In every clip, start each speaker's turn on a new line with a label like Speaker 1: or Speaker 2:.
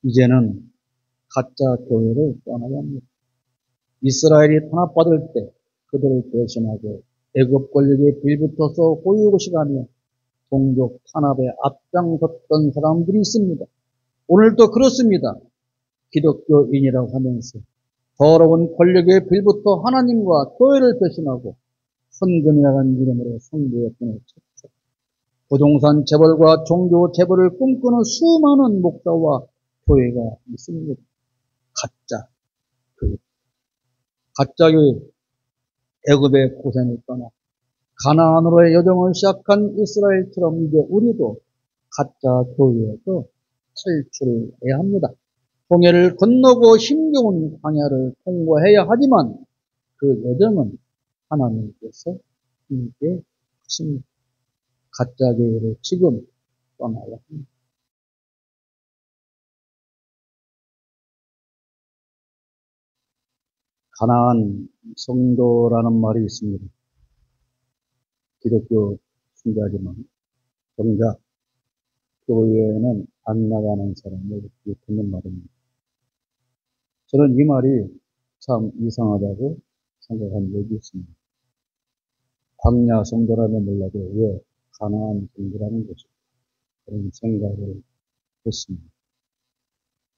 Speaker 1: 이제는 가짜 교회를 떠나야 합니다. 이스라엘이 탄압받을 때 그들을 대신하고 애굽 권력에 빌붙어서 고유고시가며 종족 탄압에 앞장섰던 사람들이 있습니다. 오늘도 그렇습니다. 기독교인이라고 하면서 더러운 권력에 빌붙어 하나님과 교회를 배신하고 헌금이라는 이름으로 성도의 돈을 쳤죠. 부동산 재벌과 종교 재벌을 꿈꾸는 수많은 목사와 교회가 있습니다. 가짜 교회. 가짜 교회. 애굽의 고생을 떠나 가나안으로의 여정을 시작한 이스라엘처럼 이제 우리도 가짜 교회에서 탈출해야 합니다. 홍해를 건너고 힘겨운 광야를 통과해야 하지만 그 여정은 하나님께서 함께 하십니다. 가짜 교회를 지금 떠나야 합니다. 가나안 성도라는 말이 있습니다. 기독교 신자지만 정작 교회에는 안 나가는 사람을 듣는 말입니다. 저는 이 말이 참 이상하다고 생각한 적이 있습니다. 광야 성도라면 몰라도 왜 가나안 성도라는 것이 그런 생각을 했습니다.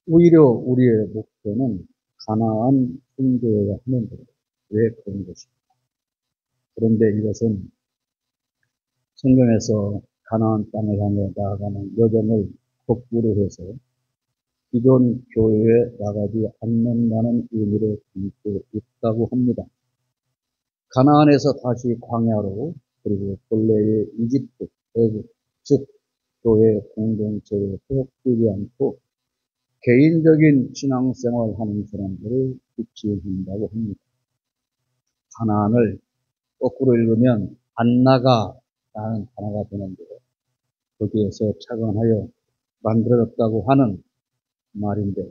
Speaker 1: 오히려 우리의 목표는 가나안 성도여야 하는데 왜 그런 것입니까? 그런데 이것은 성경에서 가나안 땅을 향해 나아가는 여정을 거꾸로 해서 기존 교회에 나가지 않는다는 의미를 담고 있다고 합니다. 가나안에서 다시 광야로 그리고 본래의 이집트, 애굽, 즉 교회 공동체에 소속되지 않고 개인적인 신앙생활을 하는 사람들을 지칭한다고 합니다. 가나안을 거꾸로 읽으면 안 나가라는 단어가 되는데 거기에서 착안하여 만들어졌다고 하는 말인데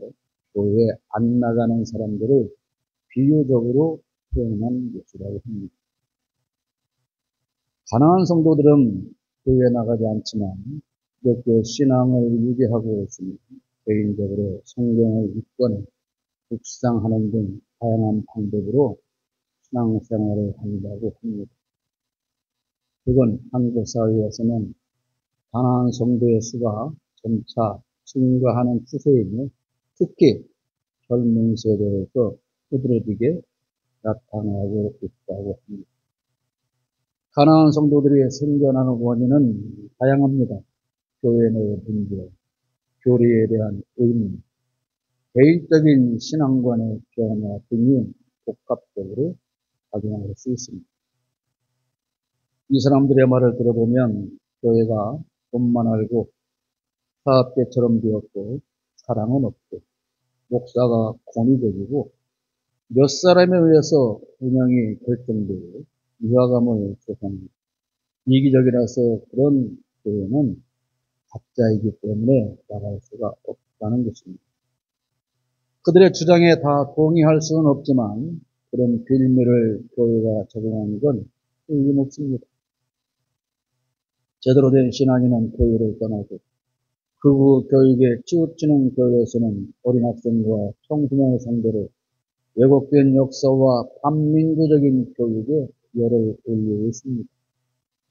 Speaker 1: 교회에 안 나가는 사람들을 비유적으로 표현한 것이라고 합니다. 가나안 성도들은 교회에 나가지 않지만 기독교 신앙을 유지하고 있으며 개인적으로 성경을 읽거나 묵상하는 등 다양한 방법으로 신앙생활을 한다고 합니다. 그건 한국 사회에서는 가나안 성도의 수가 점차 증가하는 추세이며 특히 젊은 세대에서 두드러지게 나타나고 있다고 합니다. 가나안 성도들이 생겨나는 원인은 다양합니다. 교회 내 문제, 교리에 대한 의문, 개인적인 신앙관의 변화 등이 복합적으로 작용할 수 있습니다. 이 사람들의 말을 들어보면 교회가 돈만 알고 사업계처럼 되었고 사랑은 없고 목사가 권위적이고 몇 사람에 의해서 운영이 결정되고 위화감을 조성합니다. 이기적이라서 그런 교회는 가짜이기 때문에 나갈 수가 없다는 것입니다. 그들의 주장에 다 동의할 수는 없지만 그런 빌미를 교회가 적용하는 건 틀림없습니다. 제대로 된 신앙인은 교회를 떠나고 극우 교육에 치우치는 교회에서는 어린 학생과 청소년 성도를 왜곡된 역사와 반민주적인 교육에 열을 올리고 있습니다.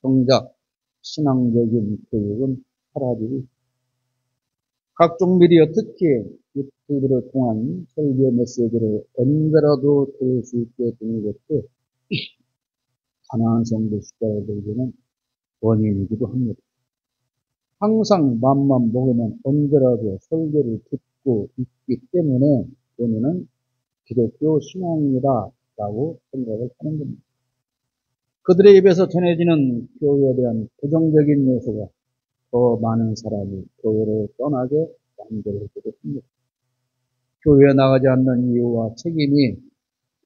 Speaker 1: 정작 신앙적인 교육은 사라지고 있습니다. 각종 미디어 특히 유튜브를 통한 설교 메시지를 언제라도 들을 수 있게 되는 것도 가나안 성도 숫자를 늘리는 원인이기도 합니다. 항상 맘만 먹으면 언제라도 설교를 듣고 있기 때문에 본인은 기독교 신앙이다라고 생각을 하는 겁니다. 그들의 입에서 전해지는 교회에 대한 부정적인 요소가 더 많은 사람이 교회를 떠나게 만들어지기도 합니다. 교회에 나가지 않는 이유와 책임이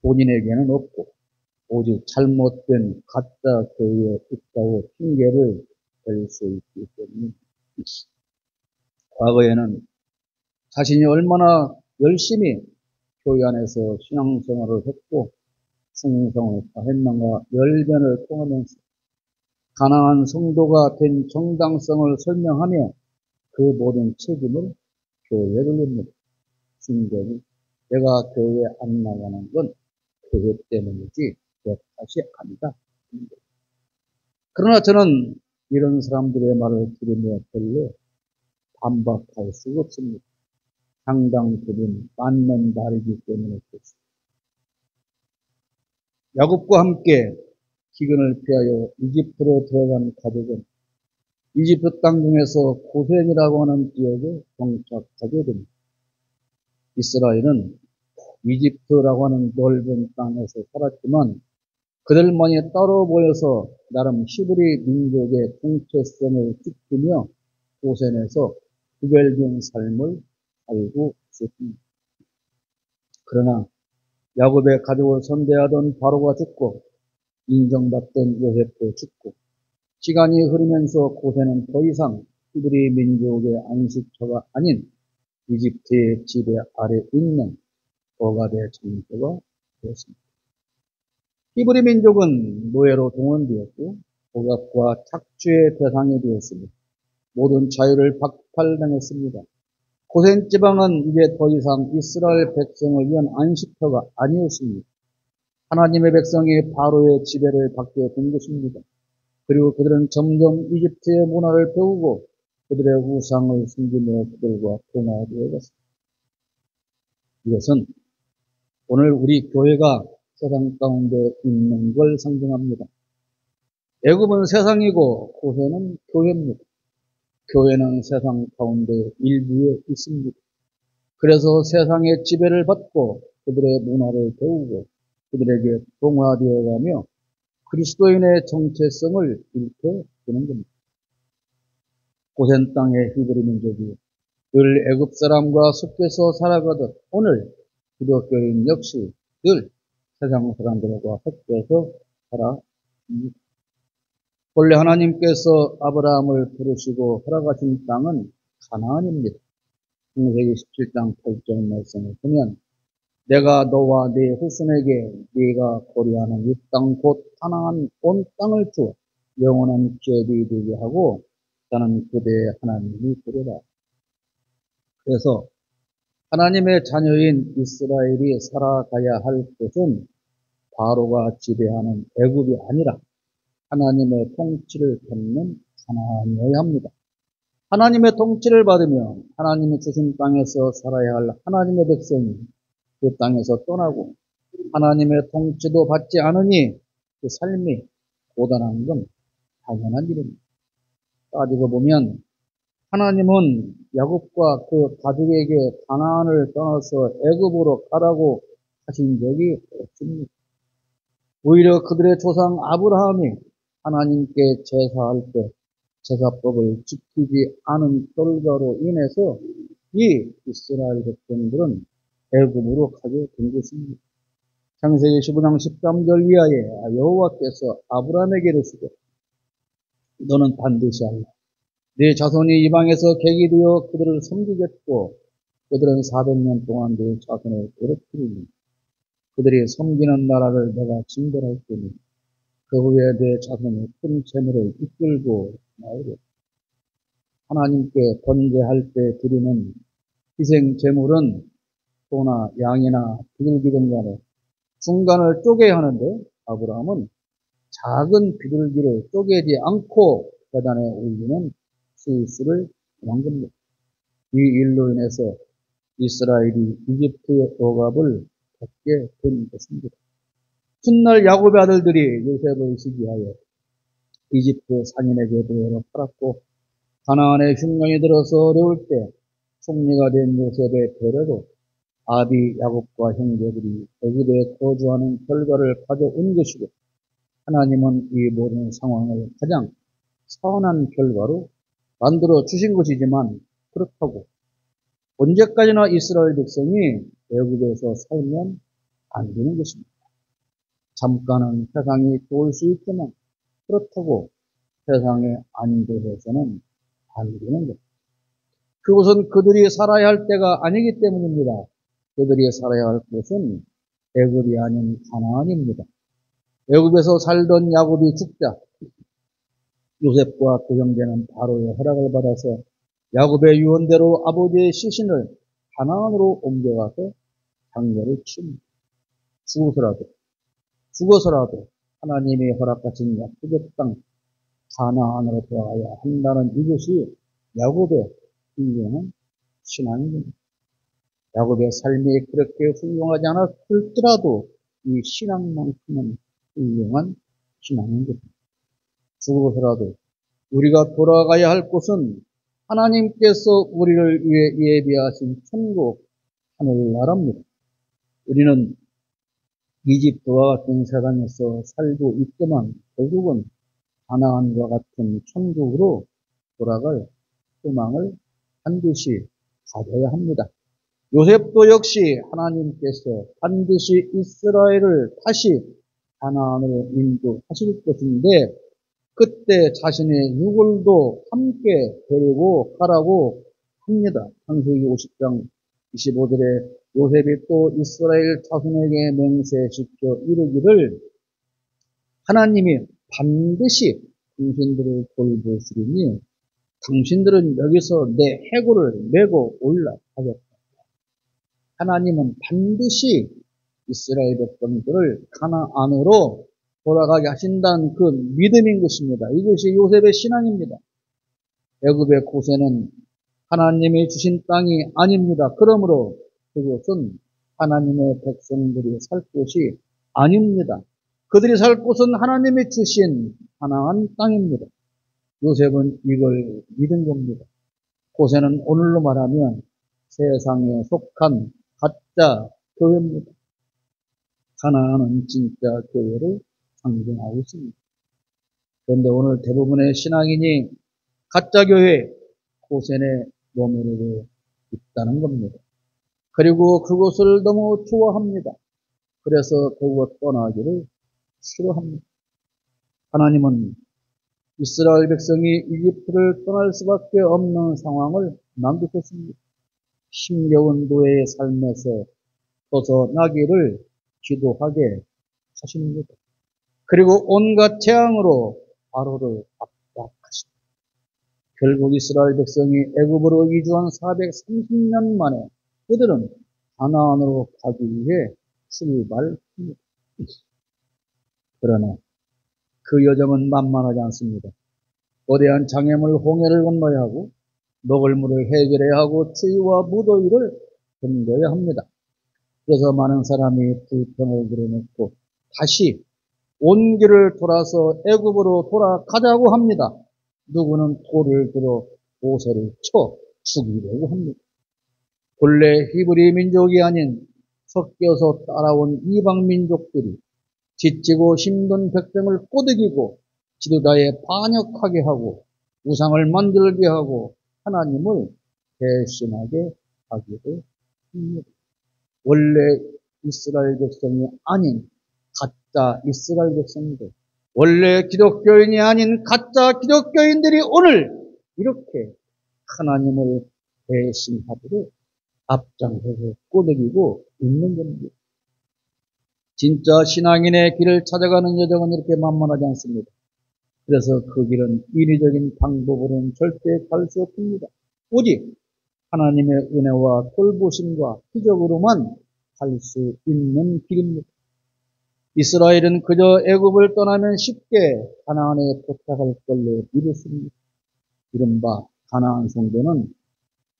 Speaker 1: 본인에게는 없고 오직 잘못된 가짜 교회에 있다고 핑계를 댈 수 있기 때문입니다. 과거에는 자신이 얼마나 열심히 교회 안에서 신앙생활을 했고 충성을 다했는가 열변을 통하면서 가난한 성도가 된 정당성을 설명하며 그 모든 책임을 교회에 걸립니다. 순전히 내가 교회에 안 나가는 건 교회 때문이지 내 탓이 아니다. 그러나 저는 이런 사람들의 말을 들으며 별로 반박할 수가 없습니다. 당당 그분 맞는 말이기 때문에 그렇습니다. 야곱과 함께 기근을 피하여 이집트로 들어간 가족은 이집트 땅 중에서 고센이라고 하는 지역에 정착하게 됩니다. 이스라엘은 이집트라고 하는 넓은 땅에서 살았지만 그들만이 따로 모여서 나름 히브리 민족의 정체성을 지키며 고센에서 구별된 삶을 살고 있었습니다. 그러나 야곱의 가족을 선대하던 바로가 죽고 인정받던 요셉도 죽고 시간이 흐르면서 고센은 더 이상 히브리 민족의 안식처가 아닌 이집트의 지배 아래 있는 억압의 장소가 되었습니다. 히브리 민족은 노예로 동원되었고 억압과 착취의 대상이 되었으며 모든 자유를 박탈당했습니다. 고센 지방은 이제 더 이상 이스라엘 백성을 위한 안식처가 아니었습니다. 하나님의 백성이 바로의 지배를 받게 된 것입니다. 그리고 그들은 점점 이집트의 문화를 배우고 그들의 우상을 숨기며 그들과 통화되어 갔습니다. 이것은 오늘 우리 교회가 세상 가운데 있는 걸 상징합니다. 애굽은 세상이고 고센은 교회입니다. 교회는 세상 가운데 일부에 있습니다. 그래서 세상의 지배를 받고 그들의 문화를 배우고 그들에게 동화되어가며 그리스도인의 정체성을 잃게 되는 겁니다. 고센 땅의 히브리 민족이 늘 애굽 사람과 섞여서 살아가듯 오늘 기독교인 역시 늘 세상 사람들과 섞여서 살아갑니다. 본래 하나님께서 아브라함을 부르시고 허락하신 땅은 가나안입니다. 창세기 17장 8절 말씀을 보면 내가 너와 네 후손에게 네가 거류하는 이 땅 곧 가나안 온 땅을 주어 영원한 죄비 되게 하고 나는 그대의 하나님이 되리라. 그래서 하나님의 자녀인 이스라엘이 살아가야 할 곳은 바로가 지배하는 애굽이 아니라 하나님의 통치를 받는 가나안이어야 합니다. 하나님의 통치를 받으며 하나님이 주신 땅에서 살아야 할 하나님의 백성이 그 땅에서 떠나고 하나님의 통치도 받지 않으니 그 삶이 고단한 건 당연한 일입니다. 따지고 보면 하나님은 야곱과 그 가족에게 가나안을 떠나서 애굽으로 가라고 하신 적이 없습니다. 오히려 그들의 조상 아브라함이 하나님께 제사할 때 제사법을 지키지 않은 결과로 인해서 이 이스라엘 백성들은 애굽으로 가게 된 것입니다. 창세기 15장 13절 이하에 여호와께서 아브라함에게 이르시되 너는 반드시 알라. 네 자손이 이방에서 객이 되어 그들을 섬기겠고 그들은 400년 동안 네 자손을 괴롭히리니 그들이 섬기는 나라를 내가 징벌할 테니 그 후에 내 자손이 큰 재물을 이끌고 나오리라. 하나님께 번제할 때 드리는 희생 재물은 소나 양이나 비둘기든 간에 중간을 쪼개야 하는데 아브라함은 작은 비둘기를 쪼개지 않고 제단에 올리는 스위스를 정한 겁니다. 이 일로 인해서 이스라엘이 이집트의 억압을 받게 된 것입니다. 훗날 야곱의 아들들이 요셉을 시기하여 이집트 상인에게 도에러 팔았고 가나안의 흉년이 들어서 어려울 때 총리가 된 요셉의 배려로 아비 야곱과 형제들이 애굽에 거주하는 결과를 가져온 것이고 하나님은 이 모든 상황을 가장 선한 결과로 만들어 주신 것이지만 그렇다고 언제까지나 이스라엘 백성이 애굽에서 살면 안 되는 것입니다. 잠깐은 세상이 좋을 수 있지만 그렇다고 세상에 안도해서는 안 되는 것. 그곳은 그들이 살아야 할 때가 아니기 때문입니다. 그들이 살아야 할 곳은 애굽이 아닌 가나안입니다. 애굽에서 살던 야곱이 죽자 요셉과 그 형제는 바로의 허락을 받아서 야곱의 유언대로 아버지의 시신을 가나안으로 옮겨가서 장례를 치릅니다. 죽어서라도 하나님이 허락하신 약속의 땅 가나안으로 돌아가야 한다는 이것이 야곱의 훌륭한 신앙입니다. 야곱의 삶이 그렇게 훌륭하지 않았을지라도 이 신앙만큼은 훌륭한 신앙입니다. 죽어서라도 우리가 돌아가야 할 곳은 하나님께서 우리를 위해 예비하신 천국 하늘나라입니다. 우리는 이집트와 같은 세상에서 살고 있지만 결국은 가나안과 같은 천국으로 돌아갈 소망을 반드시 가져야 합니다. 요셉도 역시 하나님께서 반드시 이스라엘을 다시 가나안으로 인도하실 것인데 그때 자신의 유골도 함께 데리고 가라고 합니다. 창세기 50장 25절에 요셉이 또 이스라엘 자손에게 맹세시켜 이르기를 하나님이 반드시 당신들을 돌보시리니 당신들은 여기서 내 해골을 메고 올라가겠다. 하나님은 반드시 이스라엘 백성들을 가나안으로 돌아가게 하신다는 그 믿음인 것입니다. 이것이 요셉의 신앙입니다. 애굽의 고세는 하나님이 주신 땅이 아닙니다. 그러므로 그곳은 하나님의 백성들이 살 곳이 아닙니다. 그들이 살 곳은 하나님이 주신 가나안 땅입니다. 요셉은 이걸 믿은 겁니다. 고세는 오늘로 말하면 세상에 속한 가짜 교회입니다. 가나안은 진짜 교회를 상징하고 있습니다. 그런데 오늘 대부분의 신앙인이 가짜교회 고센에 머무르고 있다는 겁니다. 그리고 그곳을 너무 좋아합니다. 그래서 그곳 떠나기를 싫어합니다. 하나님은 이스라엘 백성이 이집트를 떠날 수밖에 없는 상황을 만드셨습니다. 힘겨운 노예의 삶에서 벗어나기를 기도하게 하십니다. 그리고 온갖 재앙으로 바로를 압박하십니다. 결국 이스라엘 백성이 애굽으로 이주한 430년 만에 그들은 가나안으로 가기 위해 출발합니다. 그러나 그 여정은 만만하지 않습니다. 거대한 장애물 홍해를 건너야 하고 먹을 물을 해결해야 하고 추위와 무더위를 견뎌야 합니다. 그래서 많은 사람이 불평을 들어놓고 다시 온 길을 돌아서 애굽으로 돌아가자고 합니다. 누구는 돌을 들어 모세를 쳐 죽이려고 합니다. 본래 히브리 민족이 아닌 섞여서 따라온 이방 민족들이 지치고 힘든 백성을 꼬드기고 지도자에 반역하게 하고 우상을 만들게 하고 하나님을 배신하게 하기도 합니다. 원래 이스라엘 백성이 아닌 가짜 이스라엘 백성들, 원래 기독교인이 아닌 가짜 기독교인들이 오늘 이렇게 하나님을 배신하도록 앞장서서 꼬드기고 있는 겁니다. 진짜 신앙인의 길을 찾아가는 여정은 이렇게 만만하지 않습니다. 그래서 그 길은 인위적인 방법으로는 절대 갈 수 없습니다. 오직 하나님의 은혜와 돌보심과 기적으로만 갈 수 있는 길입니다. 이스라엘은 그저 애굽을 떠나면 쉽게 가나안에 도착할 걸로 믿었습니다. 이른바 가나안 성도는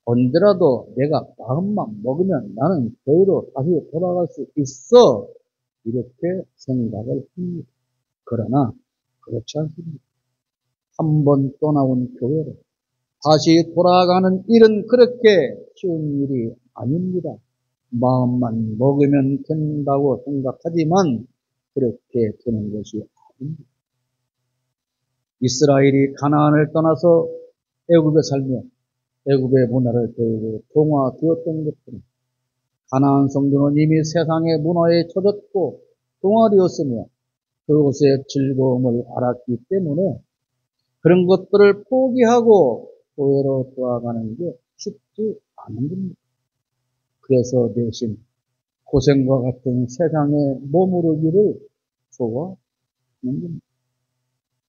Speaker 1: 언제라도 내가 마음만 먹으면 나는 저희로 다시 돌아갈 수 있어 이렇게 생각을 합니다. 그러나 그렇지 않습니다. 한 번 떠나온 교회로 다시 돌아가는 일은 그렇게 쉬운 일이 아닙니다. 마음만 먹으면 된다고 생각하지만 그렇게 되는 것이 아닙니다. 이스라엘이 가나안을 떠나서 애굽에 살며 애굽의 문화를 배우고 동화되었던 것처럼 가나안 성도는 이미 세상의 문화에 젖었고 동화되었으며 그곳의 즐거움을 알았기 때문에 그런 것들을 포기하고 교회로 돌아가는 게 쉽지 않은 겁니다. 그래서 대신 고생과 같은 세상에 머무르기를 좋아하는 겁니다.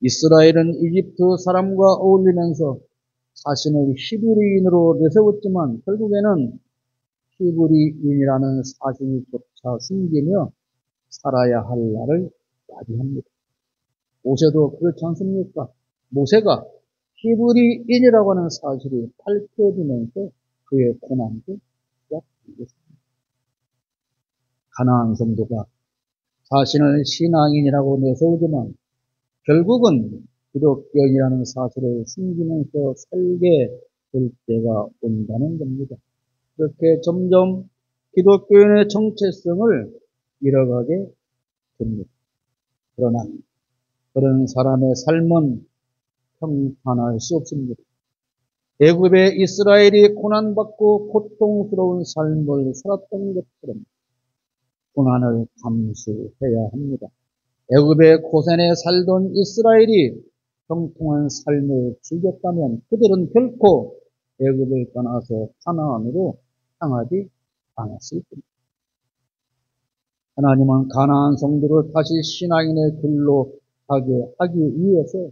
Speaker 1: 이스라엘은 이집트 사람과 어울리면서 자신을 히브리인으로 내세웠지만 결국에는 히브리인이라는 사실조차 숨기며 살아야 할 날을 맞이합니다. 모세도 그렇지 않습니까? 모세가 히브리인이라고 하는 사실이 밝혀지면서 그의 고난도 시작되겠습니다. 가나안 성도가 자신을 신앙인이라고 내세우지만 결국은 기독교인이라는 사실을 숨기면서 살게 될 때가 온다는 겁니다. 그렇게 점점 기독교인의 정체성을 잃어가게 됩니다. 그러나 그런 사람의 삶은 평탄할 수 없습니다. 애굽의 이스라엘이 고난받고 고통스러운 삶을 살았던 것처럼 고난을 감수해야 합니다. 애굽의 고센에 살던 이스라엘이 평통한 삶을 즐겼다면 그들은 결코 애굽을 떠나서 가나안으로 향하지 않았을 겁니다. 하나님은 가나안 성도를 다시 신앙인의 길로 가게 하기 위해서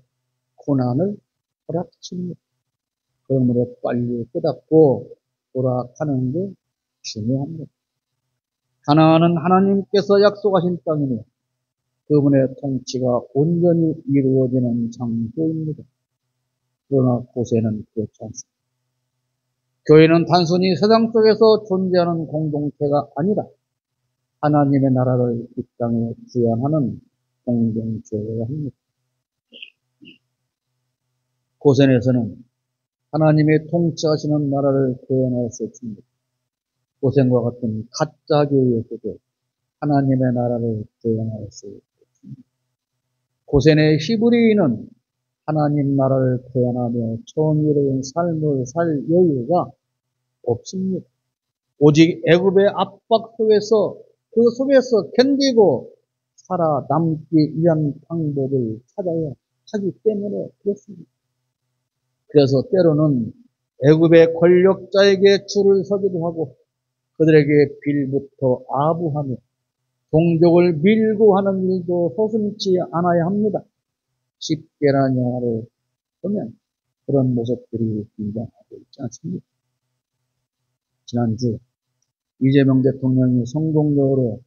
Speaker 1: 고난을 허락하십니다. 그러므로 빨리 깨닫고 돌아가는 게 중요합니다. 가나안은 하나님께서 약속하신 땅이며 그분의 통치가 온전히 이루어지는 장소입니다. 그러나 고세는 그렇지 않습니다. 교회는 단순히 세상 속에서 존재하는 공동체가 아니라 하나님의 나라를 이 땅에 구현하는 공동체여야 합니다. 고센에서는 하나님의 통치하시는 나라를 구현할 수 없습니다. 고센과 같은 가짜 교회에서도 하나님의 나라를 구현할 수 없습니다. 고센의 히브리인은 하나님 나라를 구현하며 정의로운 삶을 살 여유가 없습니다. 오직 애굽의 압박 속에서 그 속에서 견디고 살아남기 위한 방법을 찾아야 하기 때문에 그렇습니다. 그래서 때로는 애굽의 권력자에게 줄을 서기도 하고 그들에게 빌부터 아부하며 동족을 밀고 하는 일도 서슴지 않아야 합니다. 십계란 영화를 보면 그런 모습들이 등장하고 있지 않습니까? 지난주 이재명 대통령이 성공적으로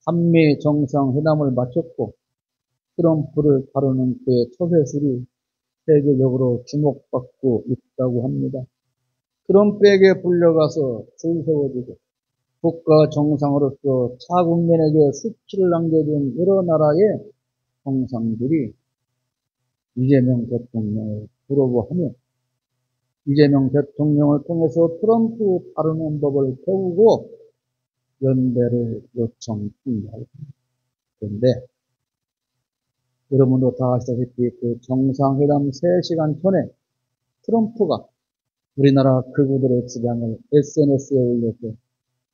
Speaker 1: 한미 정상회담을 마쳤고 트럼프를 다루는 그의 처세술이 세계적으로 주목받고 있다고 합니다. 트럼프에게 불려가서 줄 세워지고 국가 정상으로서 타국민에게 수치를 남겨준 여러 나라의 정상들이 이재명 대통령을 부러워하며 이재명 대통령을 통해서 트럼프 다루는 법을 배우고 연대를 요청해야 합니다. 그런데 여러분도 다 아시다시피 그 정상회담 3시간 전에 트럼프가 우리나라 극우들의 주장을 SNS에 올려서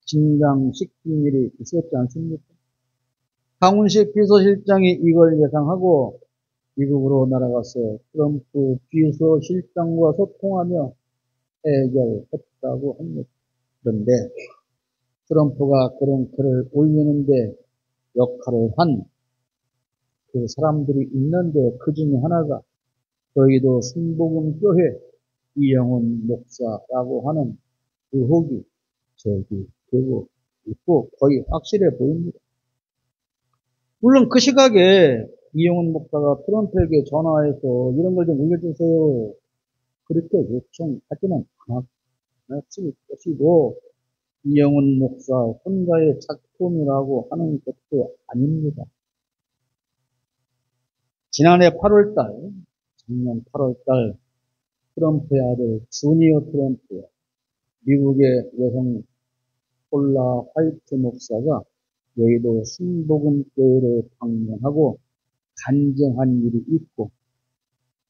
Speaker 1: 긴장시킨 일이 있었지 않습니까? 강훈식 비서실장이 이걸 예상하고 미국으로 날아가서 트럼프 비서실장과 소통하며 해결했다고 합니다. 그런데 트럼프가 그런 글을 올리는데 역할을 한 그 사람들이 있는데 그 중에 하나가 저희도 순복음교회 이영훈 목사라고 하는 의혹이 저기 되고 있고 거의 확실해 보입니다. 물론 그 시각에 이영훈 목사가 트럼프에게 전화해서 이런 걸 좀 올려주세요. 그렇게 요청하지는 않았을 것이고 이영훈 목사 혼자의 작품이라고 하는 것도 아닙니다. 지난해 8월달, 작년 8월달 트럼프의 아들 주니어 트럼프와 미국의 여성 폴라 화이트 목사가 여의도 순복음교회를 방문하고 간증한 일이 있고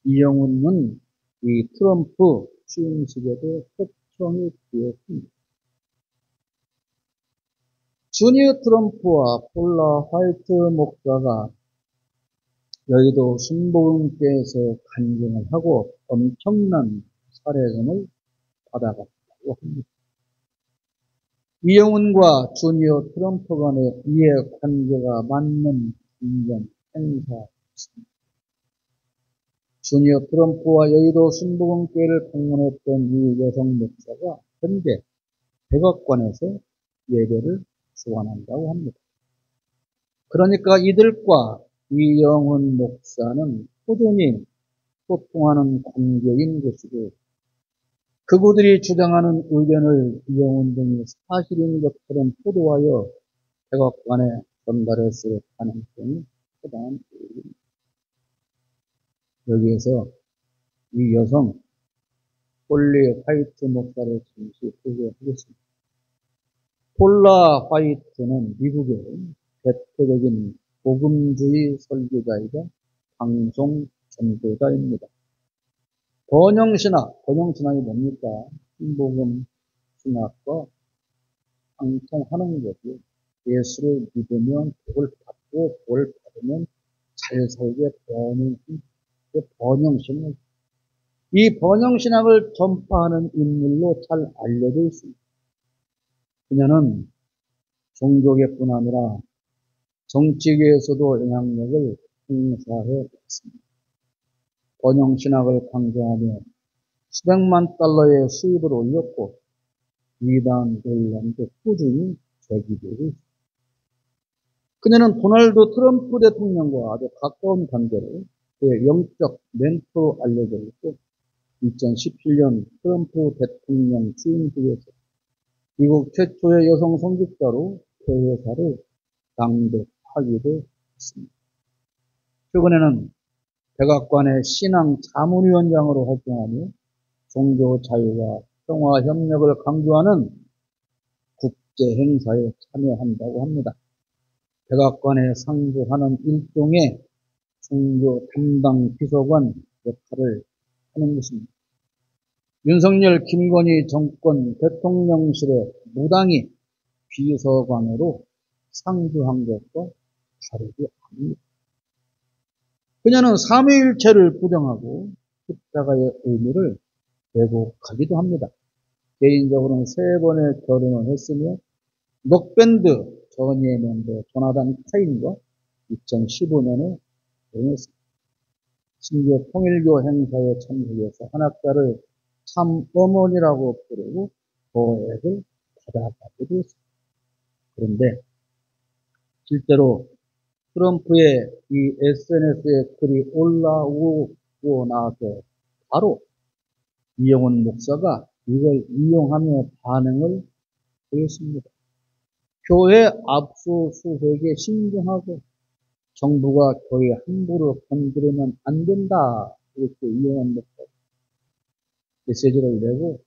Speaker 1: 이영훈은 이 트럼프 취임식에도 초청이 되었습니다. 주니어 트럼프와 폴라 화이트 목사가 여의도 순복음교회에서 간증을 하고 엄청난 사례금을 받아갔다고 합니다. 이영훈과 주니어 트럼프 간의 이해관계가 맞는 인정 행사였습니다. 주니어 트럼프와 여의도 순복음교회를 방문했던 이 여성 목사가 현재 백악관에서 예배를 주관한다고 합니다. 그러니까 이들과 이영훈 목사는 꾸준히 소통하는 관계인 것이고, 그들이 주장하는 의견을 이영훈 등이 사실인 것처럼 포도하여 백악관에 전달했을 가능성이 크다는 얘기입니다. 여기에서 이 여성 폴리 화이트 목사를 잠시 소개하겠습니다. 폴라 화이트는 미국의 대표적인 복음주의 설교자이자 방송 전도자입니다. 번영신학이 뭡니까? 신복음 신학과 상통하는 거죠. 예수를 믿으면 복을 받고, 복을 받으면 잘 살게 번영신학. 이 번영신학을 전파하는 인물로 잘 알려져 있습니다. 그녀는 종교계뿐 아니라 정치계에서도 영향력을 행사해 왔습니다. 번영신학을 강조하며 수백만 달러의 수입을 올렸고, 이단 논란도 꾸준히 제기되고 있습니다. 그녀는 도널드 트럼프 대통령과 아주 가까운 관계로 그의 영적 멘토로 알려져 있고, 2017년 트럼프 대통령 취임 후에서 미국 최초의 여성 선교사로 교회사를 낭독하기도 했습니다. 최근에는 백악관의 신앙 자문위원장으로 활동하며 종교 자유와 평화 협력을 강조하는 국제 행사에 참여한다고 합니다. 백악관에 상주하는 일종의 종교 담당 비서관 역할을 하는 것입니다. 윤석열, 김건희 정권 대통령실의 무당이 비서관으로 상주한 것과 다르지 않습니다. 그녀는 삼위일체를 부정하고 십자가의 의미를 왜곡하기도 합니다. 개인적으로는 3번의 결혼을 했으며 록밴드 전예 멤버 조나단 카인과 2015년에 결혼했습니다. 심지어 통일교 행사에 참석해서 한학자를 참 어머니라고 부르고 보액을 받아가기도 했습니다. 그런데 실제로 트럼프의 이 SNS에 글이 올라오고 나서 바로 이영훈 목사가 이걸 이용하며 반응을 보였습니다. 교회 압수수색에 신중하고 정부가 교회 함부로 건드리면 안 된다. 이렇게 이영훈 목사가 메시지를 내고,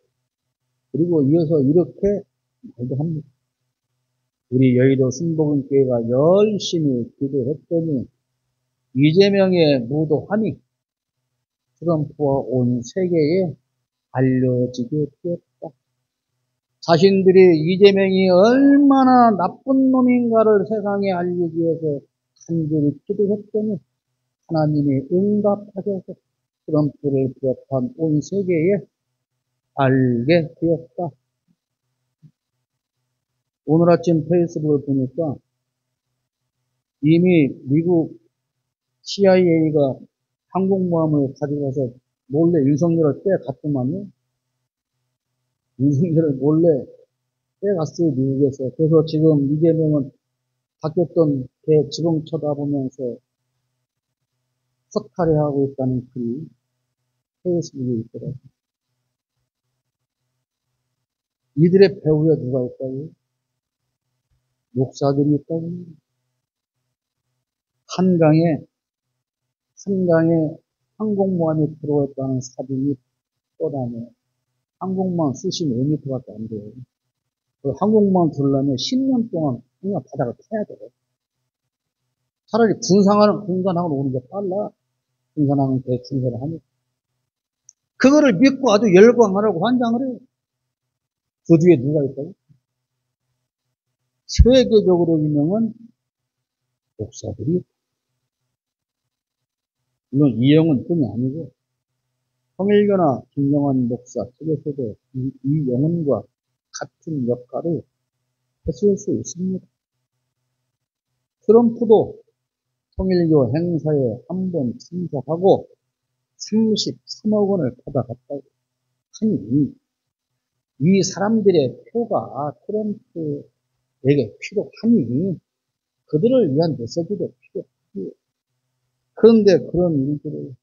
Speaker 1: 그리고 이어서 이렇게 말도 합니다. 우리 여의도 순복음교회가 열심히 기도했더니 이재명의 무도함이 트럼프와 온 세계에 알려지게 되었다. 자신들이 이재명이 얼마나 나쁜 놈인가를 세상에 알리기 위해서 간절히 기도했더니 하나님이 응답하셔서 트럼프를 비롯한 온 세계에 알게 되었다. 오늘 아침 페이스북을 보니까 이미 미국 CIA가 항공모함을 가져가서 몰래 윤석열을 빼갔더만요. 윤석열을 몰래 빼갔어요, 미국에서. 그래서 지금 이재명은 바뀌었던 개 지붕 쳐다보면서 허탈해하고 있다는 글이 페이스북에 있더라고요. 이들의 배후에 누가 있다고요? 목사들이 있다고요. 한강에 항공모함이 들어왔다는 사진이 떠다녀요. 항공모함 수심 5m밖에 안 돼요. 그 항공모함 들으려면 10년 동안 그냥 바닥을 타야 돼요. 차라리 군산항으로 오는 게 빨라. 군산항은 대충서를 하니까. 그거를 믿고 아주 열광하라고 환장을 해요. 그 뒤에 누가 있다고? 세계적으로 유명한 목사들이, 물론 이영훈 뿐이 아니고 통일교나 김영환 목사 측에서도 이영훈과 같은 역할을 했을 수 있습니다. 트럼프도 통일교 행사에 한번 참석하고 33억 원을 받아갔다고 하니 이 사람들의 표가 트럼프에게 필요하니 그들을 위한 메시지도 필요하고 그런데 그런 일들을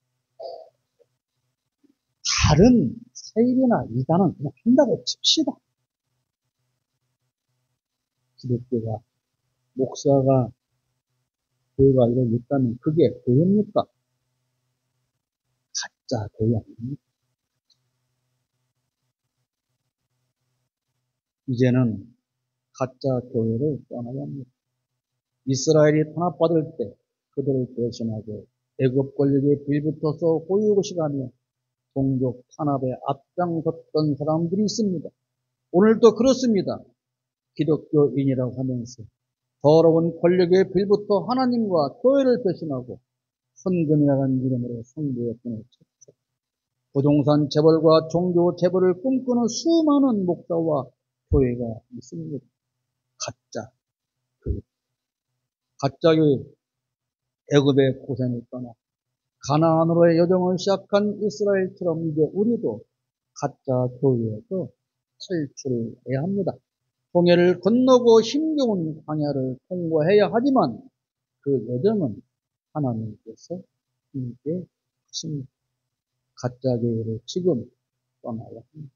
Speaker 1: 다른 세일이나 이단은 그냥 한다고 칩시다. 기독교가 목사가 교회가 이런 있다면 그게 교회입니까? 가짜 교회 아닙니까? 이제는 가짜 교회를 떠나야 합니다. 이스라엘이 탄압받을 때 그들을 대신하고 애굽 권력에 빌붙어서 고유고시가며 종족 탄압에 앞장섰던 사람들이 있습니다. 오늘도 그렇습니다. 기독교인이라고 하면서 더러운 권력에 빌붙어 하나님과 교회를 배신하고 헌금이라는 이름으로 성부의 돈을 쳤죠. 부동산 재벌과 종교 재벌을 꿈꾸는 수많은 목사와 교회가 있습니다. 가짜 교회. 가짜 교회. 애굽의 고생을 떠나 가나안으로의 여정을 시작한 이스라엘처럼 이제 우리도 가짜 교회에서 탈출해야 합니다. 홍해를 건너고 힘겨운 광야를 통과해야 하지만 그 여정은 하나님께서 함께 하십니다. 가짜 교회를 지금 떠나야 합니다.